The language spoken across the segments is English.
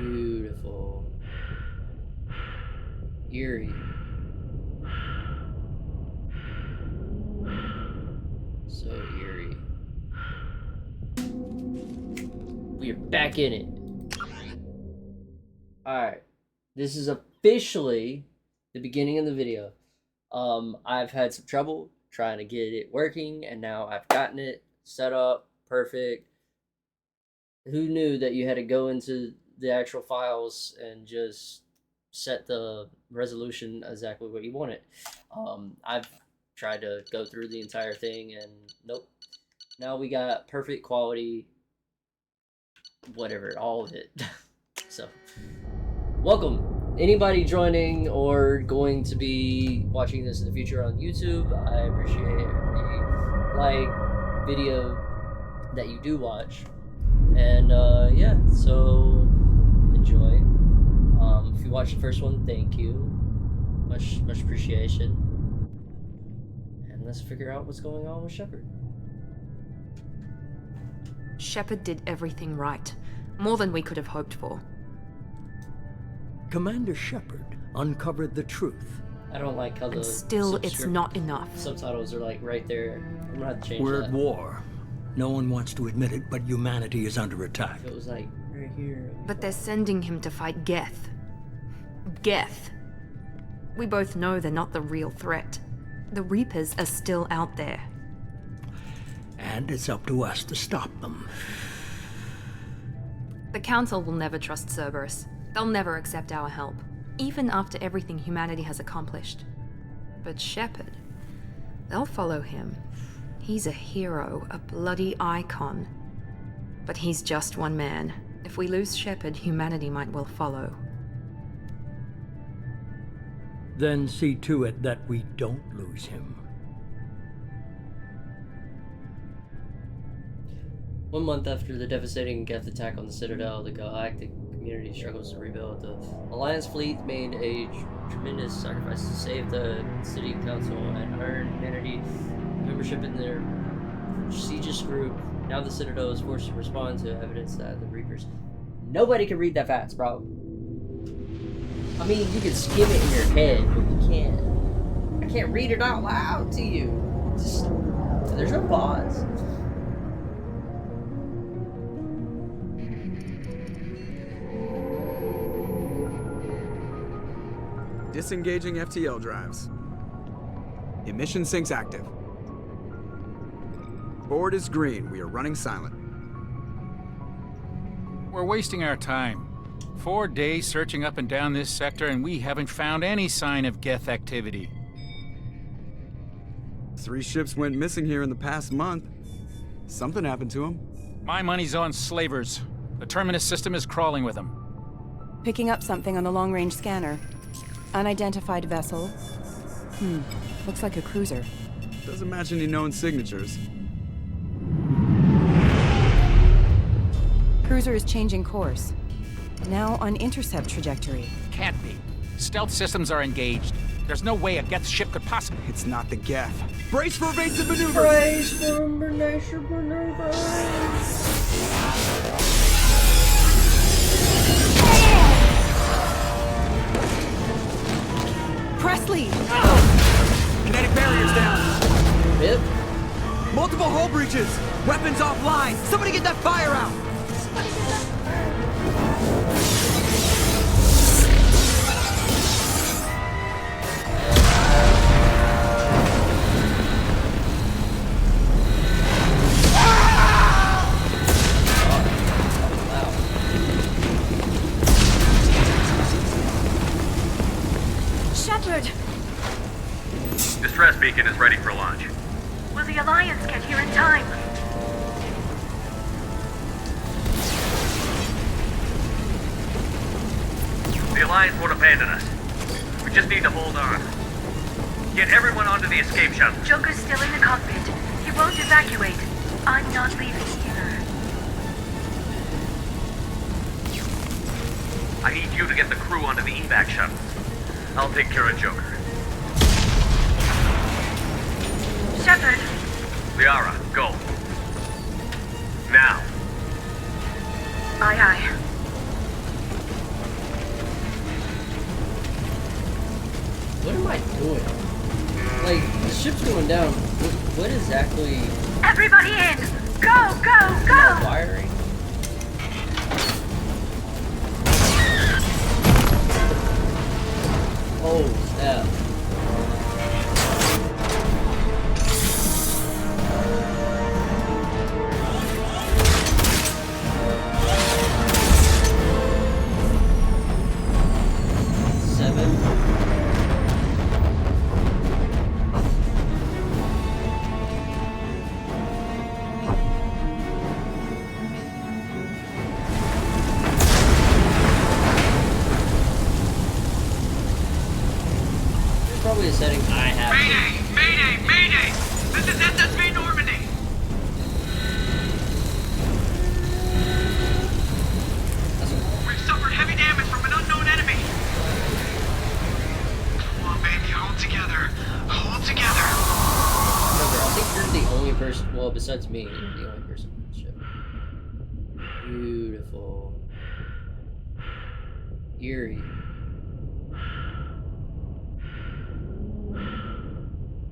Beautiful. Eerie. So eerie. We are back in it. Alright. This is officially the beginning of the video. I've had some trouble trying to get it working, and now I've gotten it set up perfect. Who knew that you had to go into the actual files and just set the resolution exactly what you wanted? I've tried to go through the entire thing, and nope. Now we got perfect quality, whatever, all of it. So, welcome. Anybody joining or going to be watching this in the future on YouTube, I appreciate every like, video that you do watch. And yeah, so enjoy. If you watched the first one, thank you. Much appreciation. And let's figure out what's going on with Shepard. Shepard did everything right. More than we could have hoped for. Commander Shepard uncovered the truth. I don't like how And still, it's not enough. Subtitles are like right there. I'm gonna have to change We're that. at war. No one wants to admit it, but humanity is under attack. If it was like right here. But they're sending him to fight Geth. Geth. We both know they're not the real threat. The Reapers are still out there. And it's up to us to stop them. The Council will never trust Cerberus. They'll never accept our help, even after everything humanity has accomplished. But Shepard, they'll follow him. He's a hero, a bloody icon. But he's just one man. If we lose Shepard, humanity might well follow. Then see to it that we don't lose him. 1 month after the devastating Geth attack on the Citadel, the galactic community struggles to rebuild. The Alliance fleet made a tremendous sacrifice to save the city council and earn humanity membership in their prestigious group. Now the Citadel is forced to respond to evidence that the Reapers... Nobody can read that fast, bro. I mean, you can skim it in your head, but you can't... I can't read it out loud to you. Just, there's no pause. Disengaging FTL drives. Emission sinks active. Board is green. We are running silent. We're wasting our time. 4 days searching up and down this sector, and we haven't found any sign of Geth activity. 3 ships went missing here in the past month. Something happened to them. My money's on slavers. The Terminus system is crawling with them. Picking up something on the long-range scanner. Unidentified vessel. Looks like a cruiser. Doesn't match any known signatures. Cruiser is changing course. Now on intercept trajectory. Can't be. Stealth systems are engaged. There's no way a Geth ship could possibly... It's not the Geth. Brace for evasive maneuvers! Brace for evasive maneuvers! Presley! Kinetic barriers down! Yep. Multiple hull breaches! Weapons offline! Somebody get that fire out! Shepard! Distress beacon is ready for launch. Will the Alliance get here in time? The Alliance won't abandon us. We just need to hold on. Get everyone onto the escape shuttle. Joker's still in the cockpit. He won't evacuate. I'm not leaving either. I need you to get the crew onto the evac shuttle. I'll take care of Joker. Shepard! Liara, go. Now. Aye, aye. I doing? Like, the ship's going down. What exactly? Everybody in! Go, go, go! Wiring? Oh, snap. Probably a setting I have. Mayday! Mayday! Mayday! This is SSV Normandy! We've suffered heavy damage from an unknown enemy! Come on, baby, hold together. Hold together! Remember, I think you're the only person, well, besides me, you're the only person on the ship. Beautiful. Eerie.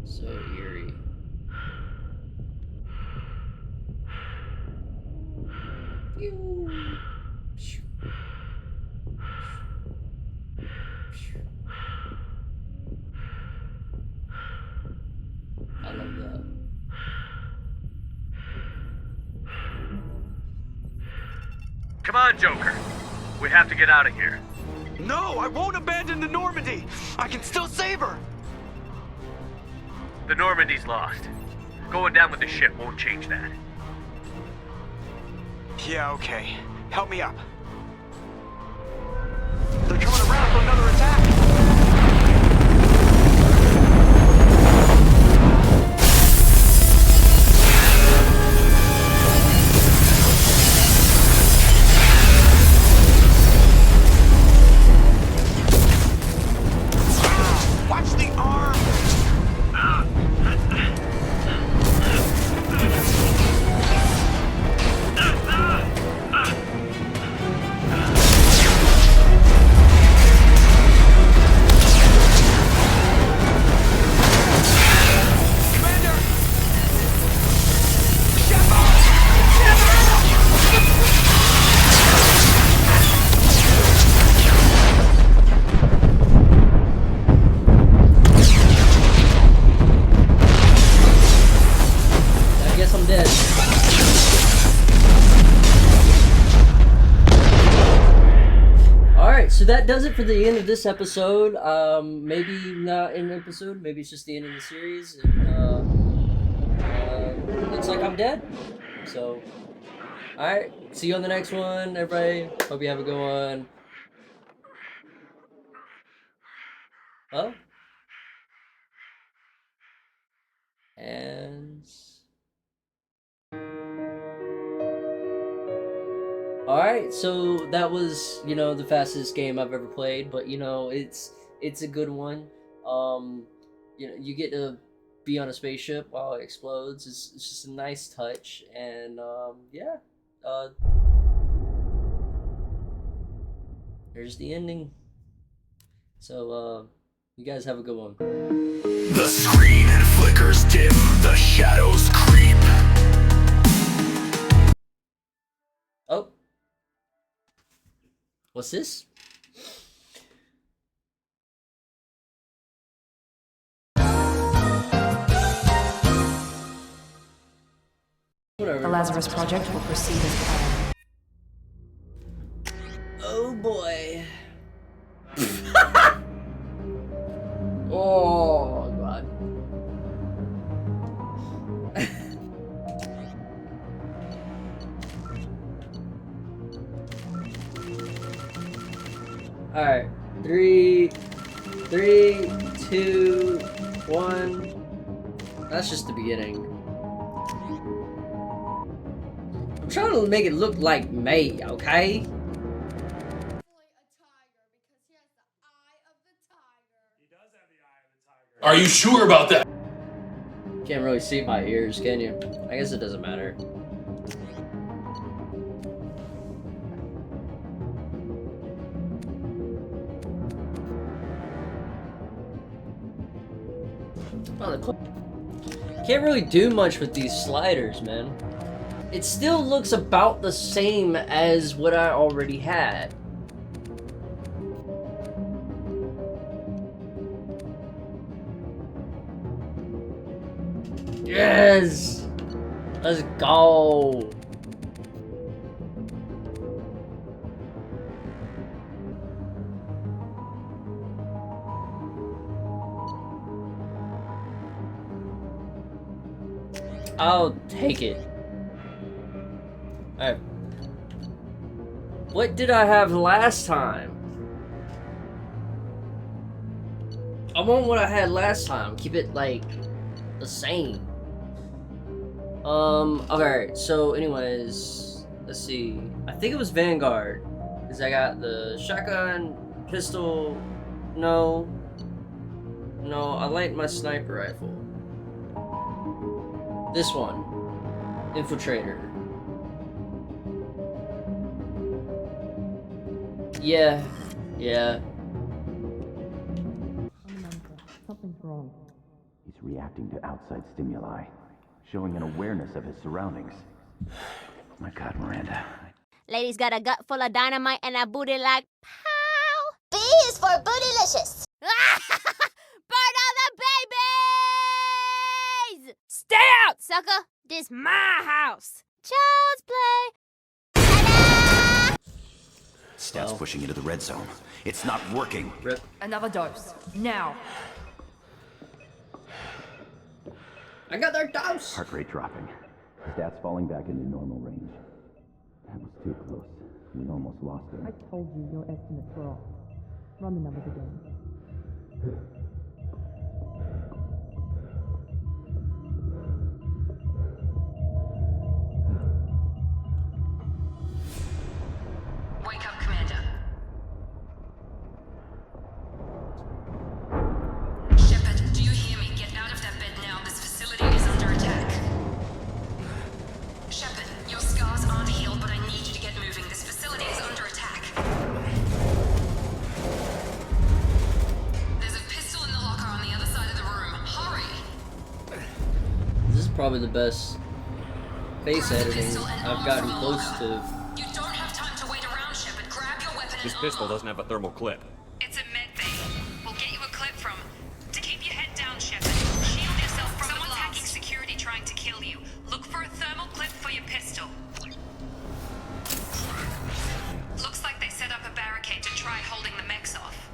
So eerie. Pew. Pew. Pew. I love that. Come on, Joker. We have to get out of here. No, I won't abandon the Normandy. I can still save her. The Normandy's lost. Going down with the ship won't change that. Yeah, okay. Help me up. They're coming around for another attack. Watch the arm. So that does it for the end of this episode. Maybe not an episode, maybe it's just the end of the series. And, looks like I'm dead. So, alright, see you on the next one, everybody. Hope you have a good one. Oh. And... Alright, so that was, you know, the fastest game I've ever played, but, you know, it's a good one. You know, you get to be on a spaceship while it explodes. It's just a nice touch, and, yeah. There's the ending. So, you guys have a good one. The screen flickers dim, the shadows creep. Oh. What's this? Whatever. The Lazarus Project will proceed as planned. Oh boy. Oh god. Alright. 3, 2, 1. That's just the beginning. I'm trying to make it look like me, okay? Are you sure about that? Can't really see my ears, can you? I guess it doesn't matter. Oh, can't really do much with these sliders, man. It still looks about the same as what I already had. Yes! Let's go! I'll take it. Alright. What did I have last time? I want what I had last time. Keep it, like, the same. Okay, so anyways, let's see. I think it was Vanguard. Because I got the shotgun, pistol, no, I like my sniper rifle. This one, Infiltrator. Yeah. Something's wrong. He's reacting to outside stimuli, showing an awareness of his surroundings. Oh my God, Miranda. Lady's got a gut full of dynamite and a booty like pow. B is for bootylicious. Burn all the babies! Stay out, sucker! This my house. Child's play. Ta-da! Scout's pushing into the red zone. It's not working. Rip. Another dose. Now. I got their dose! Heart rate dropping. Stats falling back into normal range. That was too close. We almost lost him. I told you your estimates were off. Run the numbers again. Wake up, Commander. Shepard, do you hear me? Get out of that bed now. This facility is under attack. Shepard, your scars aren't healed, but I need you to get moving. This facility is under attack. There's a pistol in the locker on the other side of the room. Hurry! This is probably the best face editing I've gotten close to. You don't have time to wait around, Shepard. Grab your weapon. This pistol doesn't have a thermal clip. It's a med bay. We'll get you a clip from. To keep your head down, Shepard. Shield yourself from someone's hacking security trying to kill you. Look for a thermal clip for your pistol. Looks like they set up a barricade to try holding the mechs off.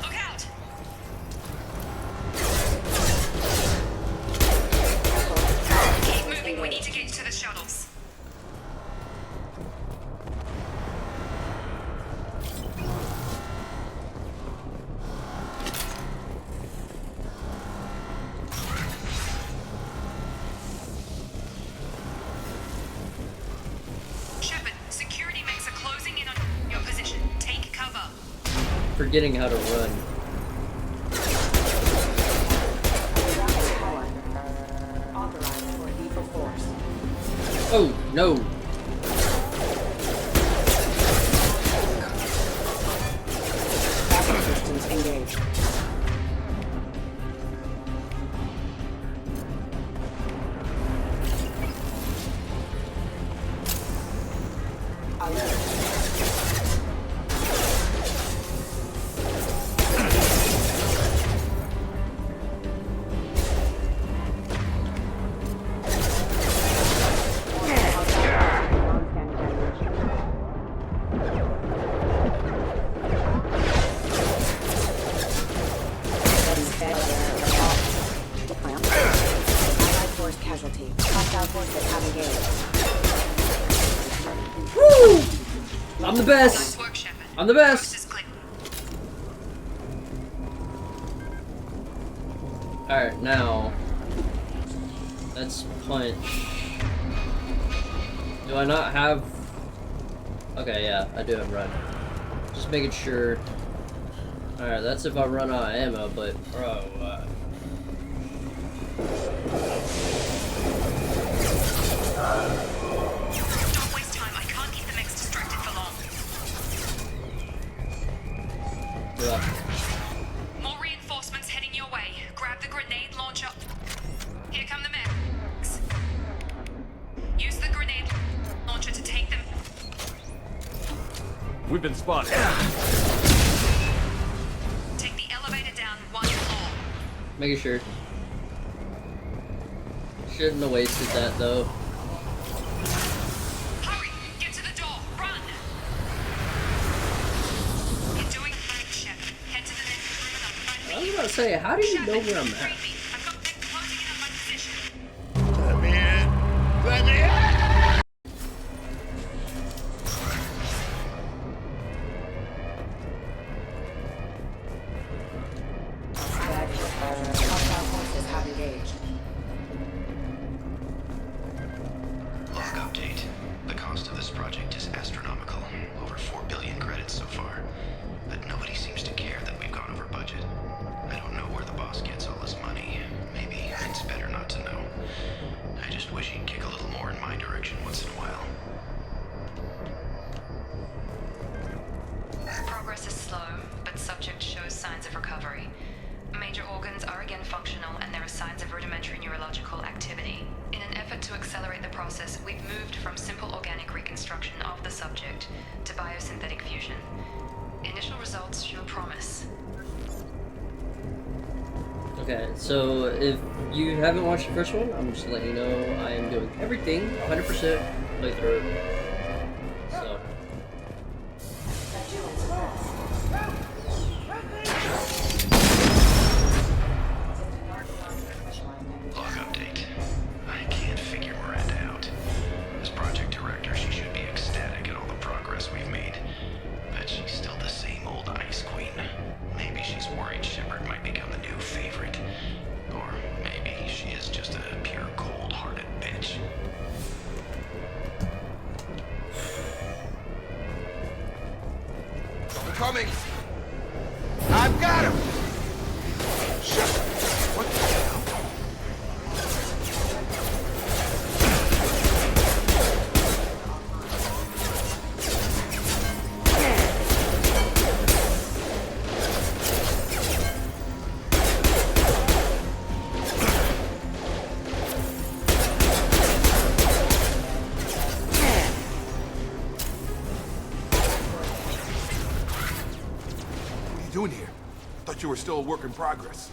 Look out! Keep moving. We need to get you to the shuttles. Shepard, security mechs are closing in on your position. Take cover. Forgetting how to run. Oh, no. Backup systems engaged. Casualty. Hostile forces have engaged. Woo! I'm the best! I'm the best! Alright, now... let's punch. Do I not have... okay, yeah, I do have run. Just making sure. Alright, that's if I run out of ammo, but... bro, Don't waste time. I can't keep the mechs distracted for long. yeah. More reinforcements heading your way. We've been spotted. Take the elevator down 1 floor. Making sure. Shouldn't have wasted that though. Hurry! Get to the door! Run! You're doing fine, Shepard. Head to the next room and I'll find I was about to say, how do you know where I'm at? I've got them closing in on my position. Let me in! Let me in! Log update. The cost of this project is astronomical. Over 4 billion credits so far. But nobody seems to care that we've gone over budget. I don't know where the boss gets all his money. Maybe it's better not to know. I just wish he'd kick a little more in my direction once in a while. Progress is slow, but subject shows signs of recovery. Major organs are again functional, and there are signs of rudimentary neurological activity. In an effort to accelerate the process, we've moved from simple organic reconstruction of the subject to biosynthetic fusion. Initial results show promise. Okay, so if you haven't watched the first one, I'm just letting you know I am doing everything 100% playthrough. So. Log update. I can't figure Miranda out. As project director, she should be ecstatic at all the progress we've made. But she's still the same old ice queen. Maybe she's worried Shepard might become the new favorite. Or maybe she is just a pure cold-hearted bitch. I'm coming! I've got him! Shut up! What the hell? Doing here? Thought you were still a work in progress.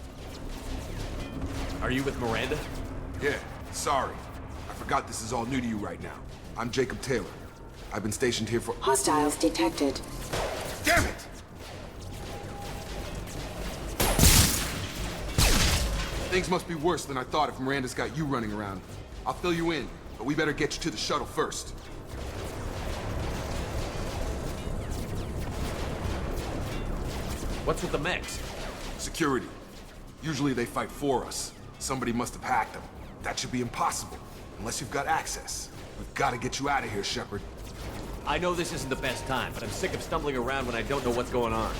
Are you with Miranda? Yeah, sorry. I forgot this is all new to you right now. I'm Jacob Taylor. I've been stationed here for— Hostiles detected. Damn it! Things must be worse than I thought if Miranda's got you running around. I'll fill you in, but we better get you to the shuttle first. What's with the mechs? Security. Usually they fight for us. Somebody must have hacked them. That should be impossible, unless you've got access. We've got to get you out of here, Shepard. I know this isn't the best time, but I'm sick of stumbling around when I don't know what's going on.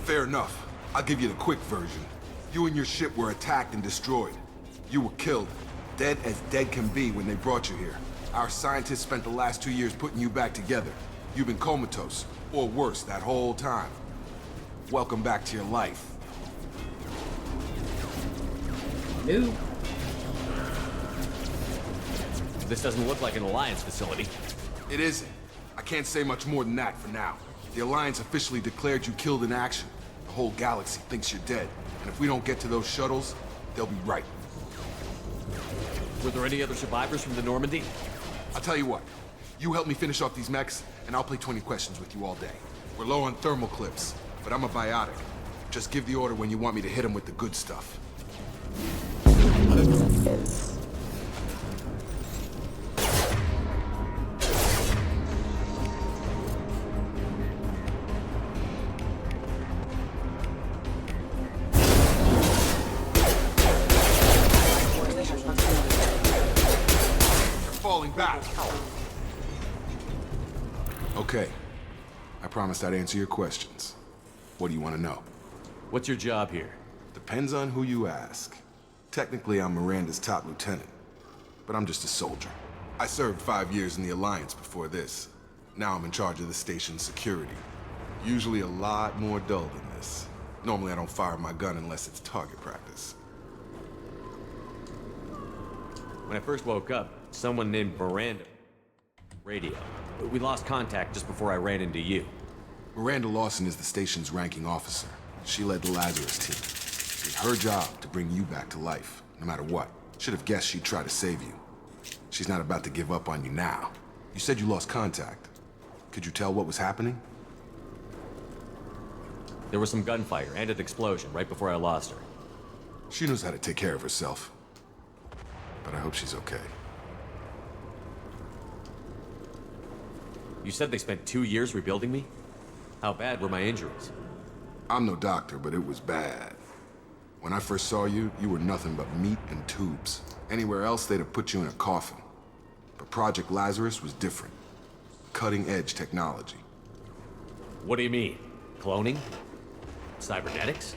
Fair enough. I'll give you the quick version. You and your ship were attacked and destroyed. You were killed. Dead as dead can be when they brought you here. Our scientists spent the last 2 years putting you back together. You've been comatose, or worse, that whole time. Welcome back to your life. New. This doesn't look like an Alliance facility. It isn't. I can't say much more than that for now. The Alliance officially declared you killed in action. The whole galaxy thinks you're dead. And if we don't get to those shuttles, they'll be right. Were there any other survivors from the Normandy? I'll tell you what. You help me finish off these mechs, and I'll play 20 questions with you all day. We're low on thermal clips, but I'm a biotic. Just give the order when you want me to hit them with the good stuff. Falling back. Okay. I promised I'd answer your questions. What do you want to know? What's your job here? Depends on who you ask. Technically, I'm Miranda's top lieutenant, but I'm just a soldier. I served 5 years in the Alliance before this. Now I'm in charge of the station's security. Usually a lot more dull than this. Normally I don't fire my gun unless it's target practice. When I first woke up, someone named Miranda radio. We lost contact just before I ran into you. Miranda Lawson is the station's ranking officer. She led the Lazarus team. It's her job to bring you back to life, no matter what. Should have guessed she'd try to save you. She's not about to give up on you now. You said you lost contact. Could you tell what was happening? There was some gunfire and an explosion right before I lost her. She knows how to take care of herself. But I hope she's okay. You said they spent 2 years rebuilding me? How bad were my injuries? I'm no doctor, but it was bad. When I first saw you, you were nothing but meat and tubes. Anywhere else, they'd have put you in a coffin. But Project Lazarus was different. Cutting-edge technology. What do you mean? Cloning? Cybernetics?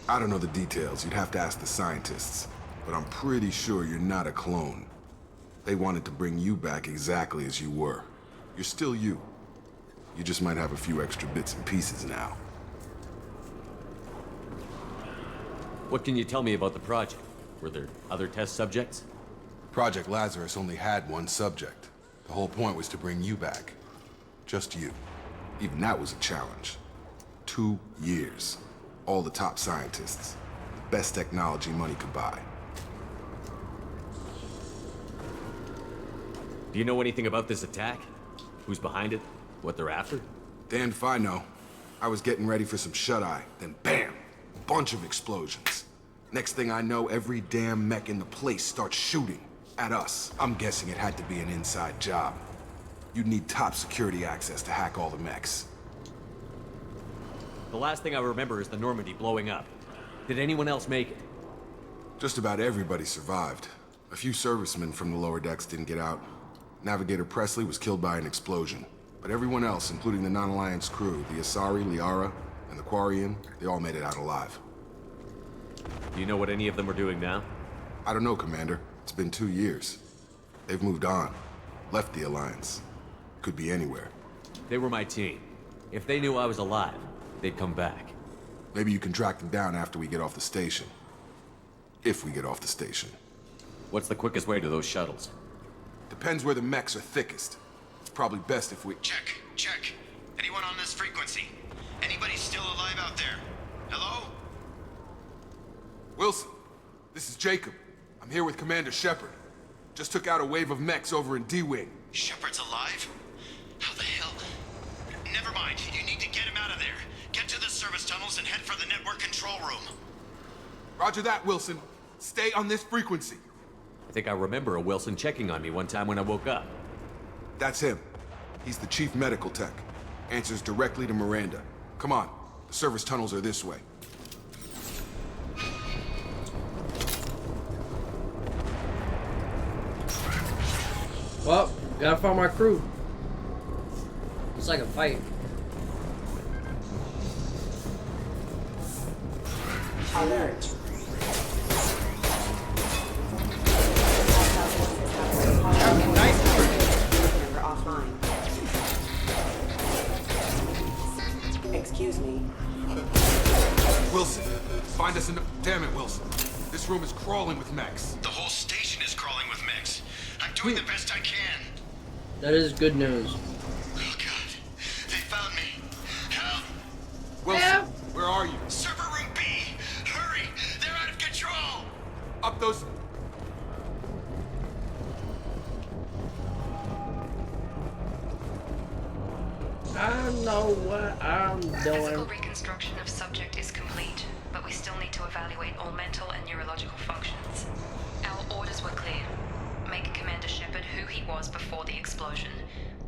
I don't know the details. You'd have to ask the scientists. But I'm pretty sure you're not a clone. They wanted to bring you back exactly as you were. You're still you. You just might have a few extra bits and pieces now. What can you tell me about the project? Were there other test subjects? Project Lazarus only had one subject. The whole point was to bring you back. Just you. Even that was a challenge. 2 years. All the top scientists. The best technology money could buy. Do you know anything about this attack? Who's behind it? What they're after? Damned if I know. I was getting ready for some shut-eye, then bam! Bunch of explosions. Next thing I know, every damn mech in the place starts shooting at us. I'm guessing it had to be an inside job. You'd need top security access to hack all the mechs. The last thing I remember is the Normandy blowing up. Did anyone else make it? Just about everybody survived. A few servicemen from the lower decks didn't get out. Navigator Presley was killed by an explosion. But everyone else, including the non-Alliance crew, the Asari, Liara, and the Quarian, they all made it out alive. Do you know what any of them are doing now? I don't know, Commander. It's been 2 years. They've moved on. Left the Alliance. Could be anywhere. They were my team. If they knew I was alive, they'd come back. Maybe you can track them down after we get off the station. If we get off the station. What's the quickest way to those shuttles? Depends where the mechs are thickest. It's probably best if we... Check. Anyone on this frequency? Anybody still alive out there? Hello? Wilson, this is Jacob. I'm here with Commander Shepard. Just took out a wave of mechs over in D-Wing. Shepard's alive? How the hell? Never mind. You need to get him out of there. Get to the service tunnels and head for the network control room. Roger that, Wilson. Stay on this frequency. I think I remember a Wilson checking on me one time when I woke up. That's him. He's the chief medical tech. Answers directly to Miranda. Come on. The service tunnels are this way. Well, gotta find my crew. It's like a fight. Alert. Offline. Excuse me. Wilson, find us Damn it, Wilson. This room is crawling with mechs. The whole station is crawling with mechs. I'm doing the best I can. That is good news. Oh, God. They found me. Help! Wilson, where are you? Server room B! Hurry! They're out of control! Up those... I know what I'm doing. Physical reconstruction of subject is complete, but we still need to evaluate all mental and neurological functions. Our orders were clear. Make Commander Shepard who he was before the explosion.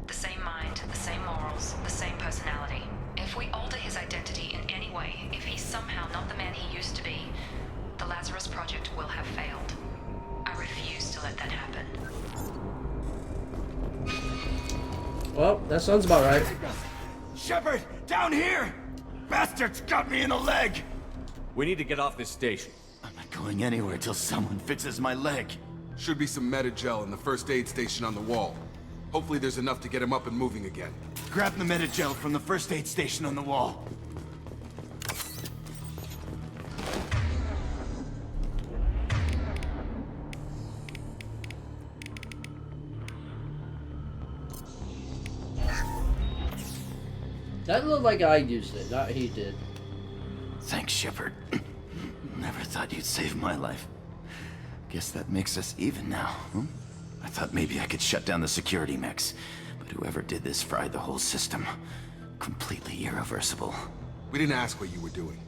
The same mind, the same morals, the same personality. If we alter his identity in any way, if he's somehow not the man he used to be, the Lazarus Project will have failed. I refuse to let that happen. Well, that sounds about right. Shepard, down here! Bastards got me in the leg! We need to get off this station. I'm not going anywhere till someone fixes my leg. Should be some Metagel in the first aid station on the wall. Hopefully there's enough to get him up and moving again. Grab the Metagel from the first aid station on the wall. That looked like I used it, not he did. Thanks, Shepard. Never thought you'd save my life. Guess that makes us even now, huh? I thought maybe I could shut down the security mechs, but whoever did this fried the whole system. Completely irreversible. We didn't ask what you were doing.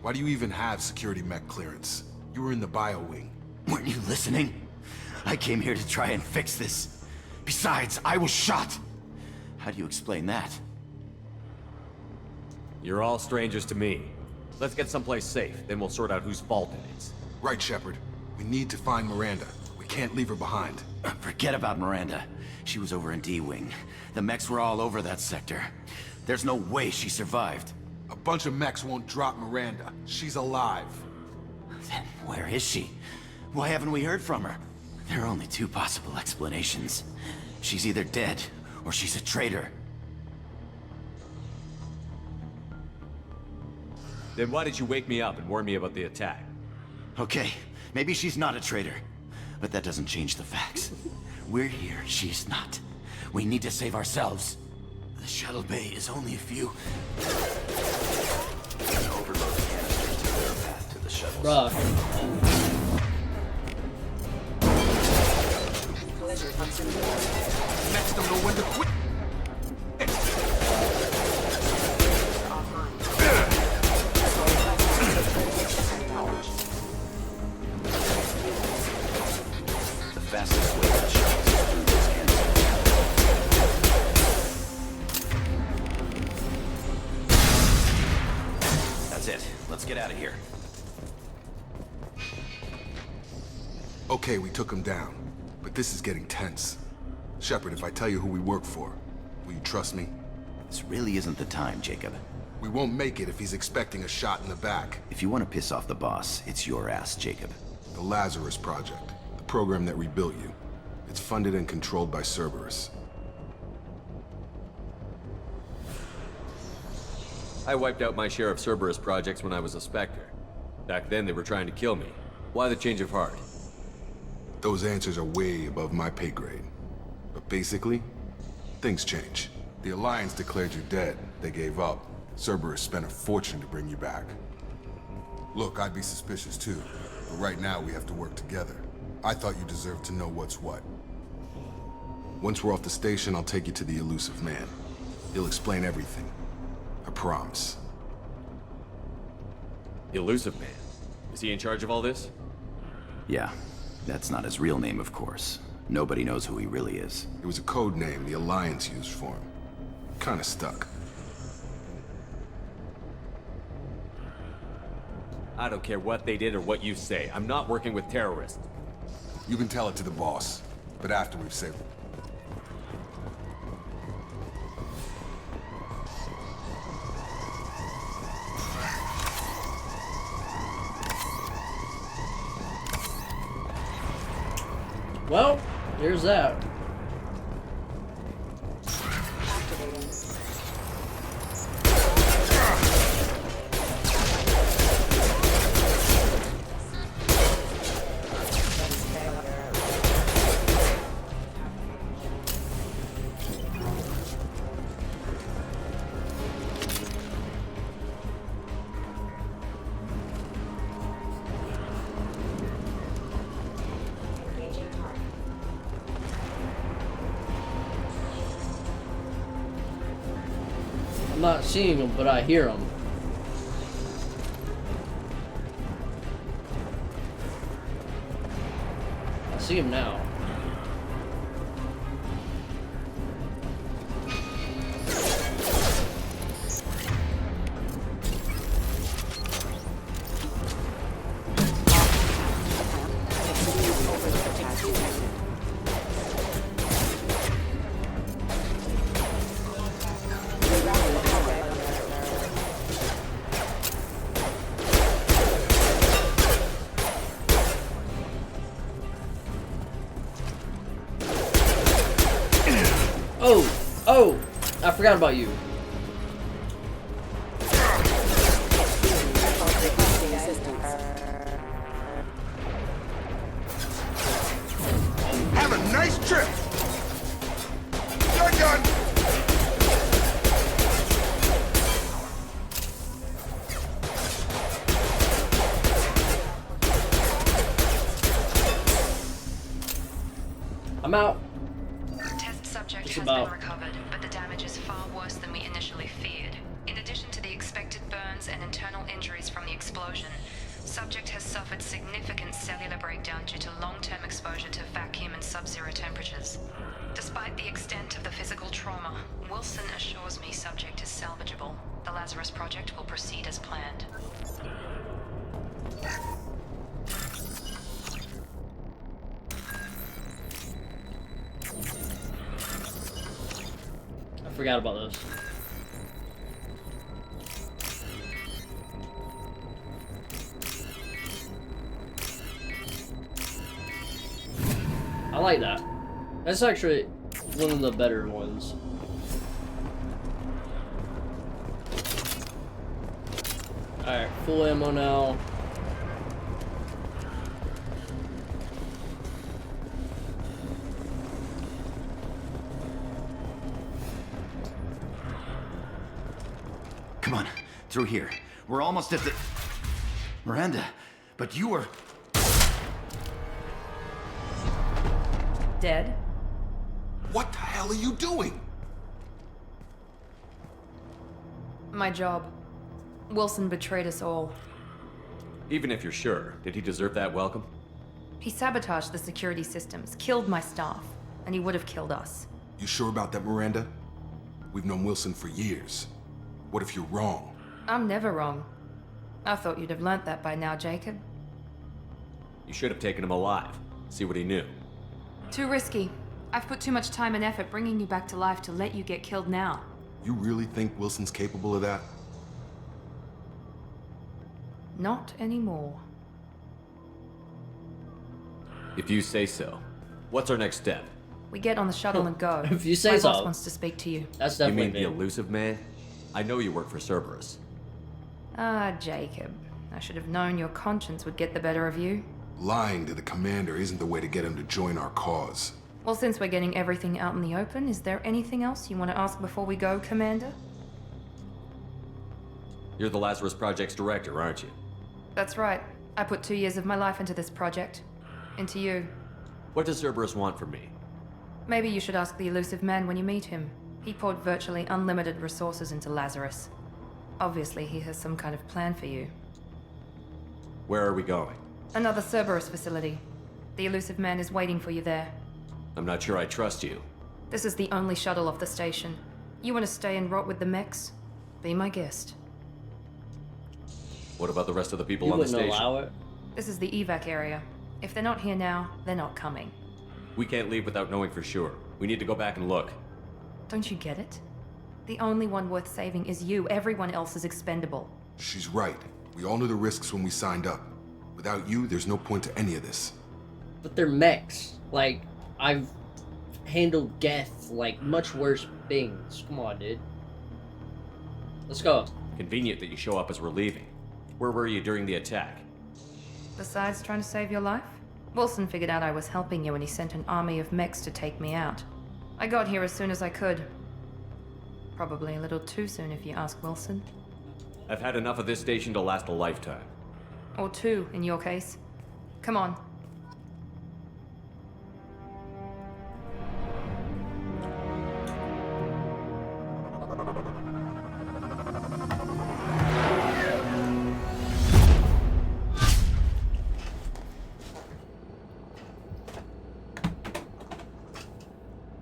Why do you even have security mech clearance? You were in the bio wing. Weren't you listening? I came here to try and fix this. Besides, I was shot. How do you explain that? You're all strangers to me. Let's get someplace safe, then we'll sort out whose fault it is. Right, Shepard. We need to find Miranda. We can't leave her behind. Forget about Miranda. She was over in D-Wing. The mechs were all over that sector. There's no way she survived. A bunch of mechs won't drop Miranda. She's alive. Then where is she? Why haven't we heard from her? There are only two possible explanations. She's either dead, or she's a traitor. Then why did you wake me up and warn me about the attack? Okay, maybe she's not a traitor, but that doesn't change the facts. We're here, she's not. We need to save ourselves. The shuttle bay is only a few... An overload canister to clear a path to the shuttle. Bruh. Mechs don't know when to quit. The fastest way to the shuttle is through this canister. That's it. Let's get out of here. Okay, we took him down. But this is getting tense. Shepard, if I tell you who we work for, will you trust me? This really isn't the time, Jacob. We won't make it if he's expecting a shot in the back. If you want to piss off the boss, it's your ass, Jacob. The Lazarus Project, the program that rebuilt you. It's funded and controlled by Cerberus. I wiped out my share of Cerberus projects when I was a Spectre. Back then they were trying to kill me. Why the change of heart? Those answers are way above my pay grade. But basically, things change. The Alliance declared you dead. They gave up. Cerberus spent a fortune to bring you back. Look, I'd be suspicious too. But right now, we have to work together. I thought you deserved to know what's what. Once we're off the station, I'll take you to the elusive man. He'll explain everything. I promise. The elusive man? Is he in charge of all this? Yeah. That's not his real name, of course. Nobody knows who he really is. It was a code name the Alliance used for him. Kinda stuck. I don't care what they did or what you say. I'm not working with terrorists. You can tell it to the boss, but after we've saved him. Well, here's that. I'm not seeing them, but I hear them. I see him now. Oh! I forgot about you. Have a nice trip! You're done! I'm out. Test subject Just has about. been recovered, but the damage is far worse than we initially feared. In addition to the expected burns and internal injuries from the explosion, subject has suffered significant cellular breakdown due to long-term exposure to vacuum and sub-zero temperatures. Despite the extent of the physical trauma, Wilson assures me subject is salvageable. The Lazarus Project will proceed as planned. I forgot about those. I like that. That's actually one of the better ones. Alright, full ammo now. Come on, through here. We're almost at the... Miranda, but you were... Dead? What the hell are you doing? My job. Wilson betrayed us all. Even if you're sure, did he deserve that welcome? He sabotaged the security systems, killed my staff, and he would have killed us. You sure about that, Miranda? We've known Wilson for years. What if you're wrong? I'm never wrong. I thought you'd have learnt that by now, Jacob. You should have taken him alive. See what he knew. Too risky. I've put too much time and effort bringing you back to life to let you get killed now. You really think Wilson's capable of that? Not anymore. If you say so. What's our next step? We get on the shuttle and go. If you say My so. boss wants to speak to you. That's You definitely mean the me. elusive man? I know you work for Cerberus. Ah, Jacob. I should have known your conscience would get the better of you. Lying to the commander isn't the way to get him to join our cause. Well, since we're getting everything out in the open, is there anything else you want to ask before we go, Commander? You're the Lazarus Project's director, aren't you? That's right. I put 2 years of my life into this project. Into you. What does Cerberus want from me? Maybe you should ask the elusive man when you meet him. He poured virtually unlimited resources into Lazarus. Obviously, he has some kind of plan for you. Where are we going? Another Cerberus facility. The elusive man is waiting for you there. I'm not sure I trust you. This is the only shuttle off the station. You want to stay and rot with the mechs? Be my guest. What about the rest of the people You on the wouldn't station? allow it? This is the evac area. If they're not here now, they're not coming. We can't leave without knowing for sure. We need to go back and look. Don't you get it? The only one worth saving is you. Everyone else is expendable. She's right. We all knew the risks when we signed up. Without you, there's no point to any of this. But they're mechs. Like, I've handled Geth like much worse things. Come on, dude. Let's go. Convenient that you show up as we're leaving. Where were you during the attack? Besides trying to save your life, Wilson figured out I was helping you when he sent an army of mechs to take me out. I got here as soon as I could. Probably a little too soon if you ask Wilson. I've had enough of this station to last a lifetime. Or two, in your case. Come on.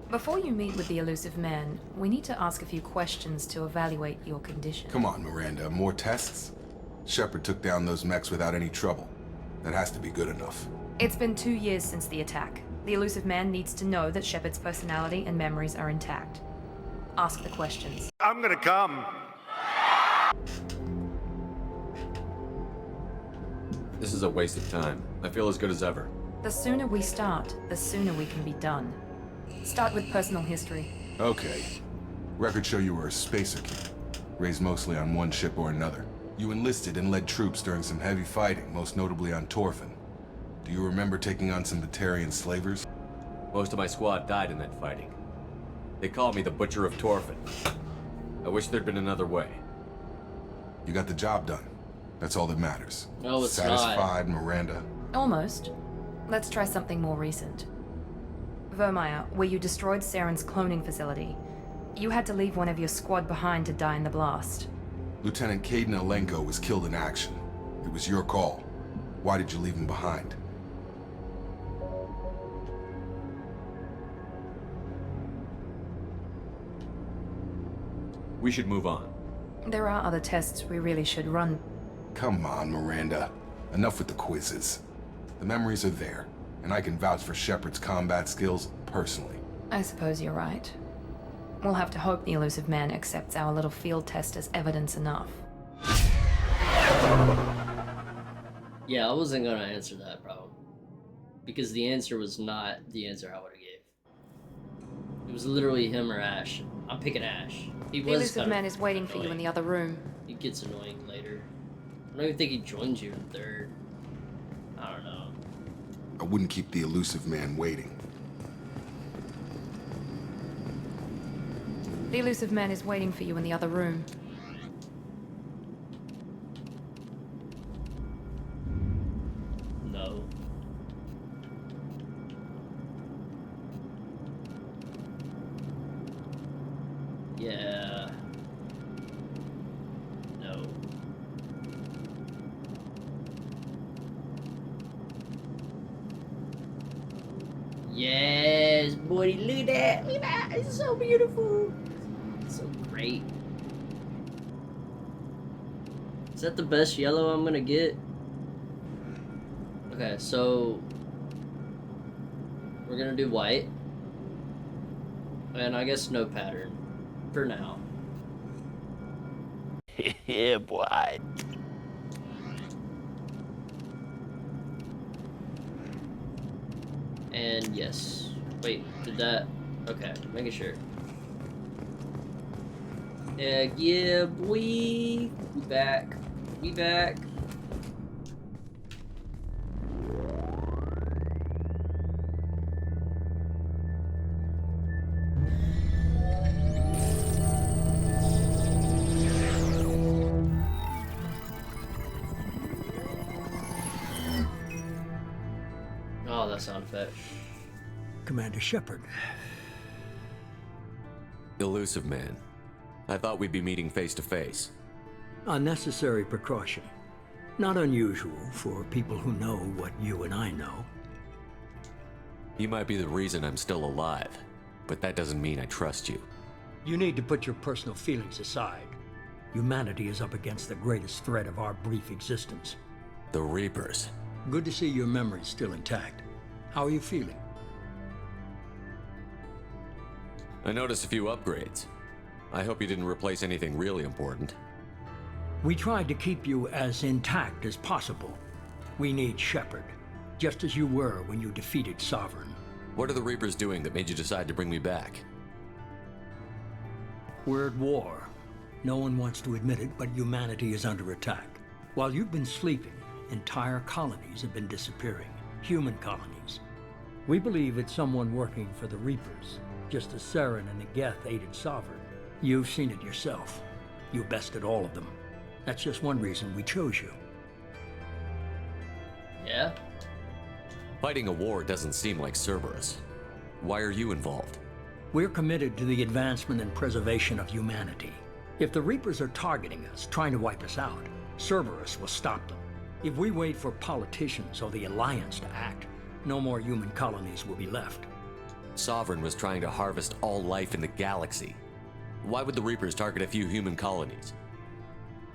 Before you meet with the elusive man, we need to ask a few questions to evaluate your condition. Come on, Miranda. More tests? Shepard took down those mechs without any trouble. That has to be good enough. It's been 2 years since the attack. The elusive man needs to know that Shepard's personality and memories are intact. Ask the questions. I'm gonna come. This is a waste of time. I feel as good as ever. The sooner we start, the sooner we can be done. Start with personal history. Okay. Records show you were a spacer kid, raised mostly on one ship or another. You enlisted and led troops during some heavy fighting, most notably on Torfin. Do you remember taking on some Batarian slavers? Most of my squad died in that fighting. They called me the Butcher of Torfin. I wish there'd been another way. You got the job done. That's all that matters. No, it's Satisfied, Miranda? Almost. Let's try something more recent. Vermeer, where you destroyed Saren's cloning facility. You had to leave one of your squad behind to die in the blast. Lieutenant Caden Alenko was killed in action. It was your call. Why did you leave him behind? We should move on. There are other tests we really should run. Come on, Miranda. Enough with the quizzes. The memories are there, and I can vouch for Shepard's combat skills personally. I suppose you're right. We'll have to hope the elusive man accepts our little field test as evidence enough. Yeah, I wasn't gonna answer that problem. Because the answer was not the answer I would've gave. It was literally him or Ash. I'm picking Ash. He The was elusive man is waiting for you in the other room. He gets annoying later. I don't even think he joins you in third. I don't know. I wouldn't keep the elusive man waiting. The elusive man is waiting for you in the other room. No. Yeah. No. Yes, boy, look at that. Look at that. It's so beautiful. It's so great. Is that the best yellow I'm gonna get? Okay, so we're gonna do white. And I guess no pattern. For now. Yeah, boy. And yes. Wait, did that? Okay, making sure. Yeah, boy. We back. We back. Oh, that sound effect. Commander Shepard. Elusive man. I thought we'd be meeting face to face. A necessary precaution. Not unusual for people who know what you and I know. You might be the reason I'm still alive, but that doesn't mean I trust you. You need to put your personal feelings aside. Humanity is up against the greatest threat of our brief existence. The Reapers. Good to see your memory's still intact. How are you feeling? I noticed a few upgrades. I hope you didn't replace anything really important. We tried to keep you as intact as possible. We need Shepard, just as you were when you defeated Sovereign. What are the Reapers doing that made you decide to bring me back? We're at war. No one wants to admit it, but humanity is under attack. While you've been sleeping, entire colonies have been disappearing. Human colonies. We believe it's someone working for the Reapers, just as Saren and Geth aided Sovereign. You've seen it yourself. You bested all of them. That's just one reason we chose you. Yeah? Fighting a war doesn't seem like Cerberus. Why are you involved? We're committed to the advancement and preservation of humanity. If the Reapers are targeting us, trying to wipe us out, Cerberus will stop them. If we wait for politicians or the Alliance to act, no more human colonies will be left. Sovereign was trying to harvest all life in the galaxy. Why would the Reapers target a few human colonies?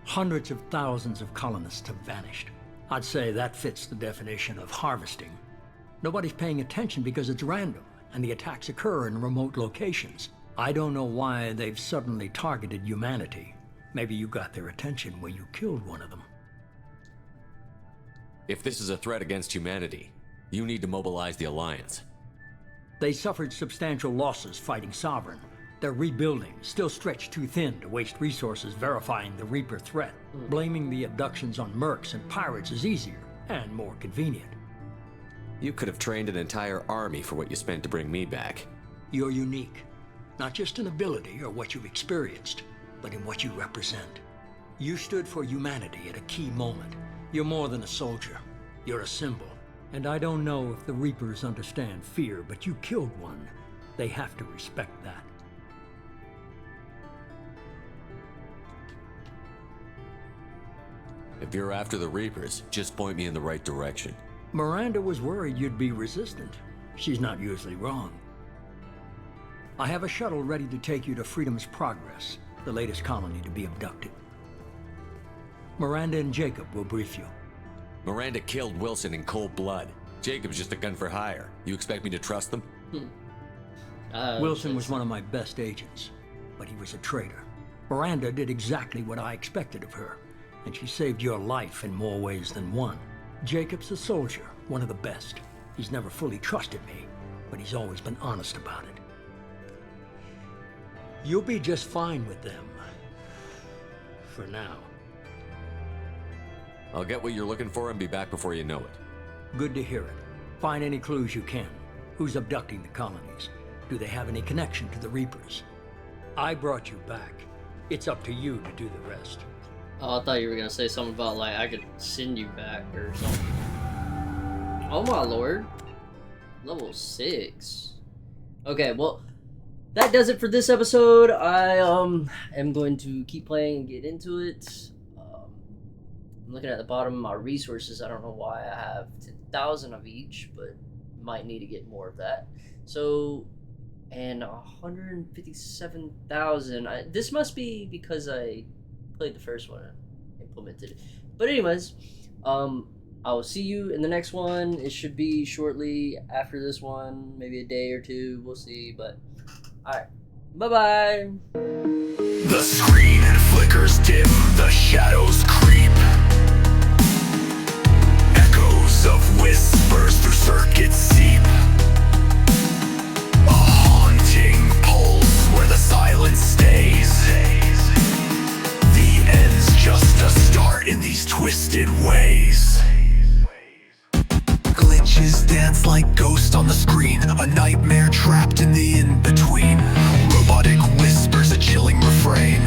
Hundreds of thousands of colonists have vanished. I'd say that fits the definition of harvesting. Nobody's paying attention because it's random, and the attacks occur in remote locations. I don't know why they've suddenly targeted humanity. Maybe you got their attention when you killed one of them. If this is a threat against humanity, you need to mobilize the Alliance. They suffered substantial losses fighting Sovereign. They're rebuilding, still stretched too thin to waste resources verifying the Reaper threat. Blaming the abductions on mercs and pirates is easier and more convenient. You could have trained an entire army for what you spent to bring me back. You're unique, not just in ability or what you've experienced, but in what you represent. You stood for humanity at a key moment. You're more than a soldier. You're a symbol. And I don't know if the Reapers understand fear, but you killed one. They have to respect that. If you're after the Reapers, just point me in the right direction. Miranda was worried you'd be resistant. She's not usually wrong. I have a shuttle ready to take you to Freedom's Progress, the latest colony to be abducted. Miranda and Jacob will brief you. Miranda killed Wilson in cold blood. Jacob's just a gun for hire. You expect me to trust them? Wilson was one of my best agents, but he was a traitor. Miranda did exactly what I expected of her, and she saved your life in more ways than one. Jacob's a soldier, one of the best. He's never fully trusted me, but he's always been honest about it. You'll be just fine with them. For now. I'll get what you're looking for and be back before you know it. Good to hear it. Find any clues you can. Who's abducting the colonies? Do they have any connection to the Reapers? I brought you back. It's up to you to do the rest. Oh, I thought you were gonna say something about, like, I could send you back or something. Oh my lord. Level 6. Okay, well, that does it for this episode. I am going to keep playing and get into it. I'm looking at the bottom of my resources. I don't know why I have 10,000 of each, but might need to get more of that. So, and 157,000. This must be because I played the first one and implemented it. But anyways, I will see you in the next one. It should be shortly after this one, maybe a day or two. We'll see. But alright, bye-bye. The screen flickers dim, the shadows creep. Echoes of whispers through circuits seep. A haunting pulse where the silence stays. The end's just a start in these twisted ways. Glitches dance like ghosts on the screen, a nightmare trapped in the in-between. Robotic whispers, a chilling refrain.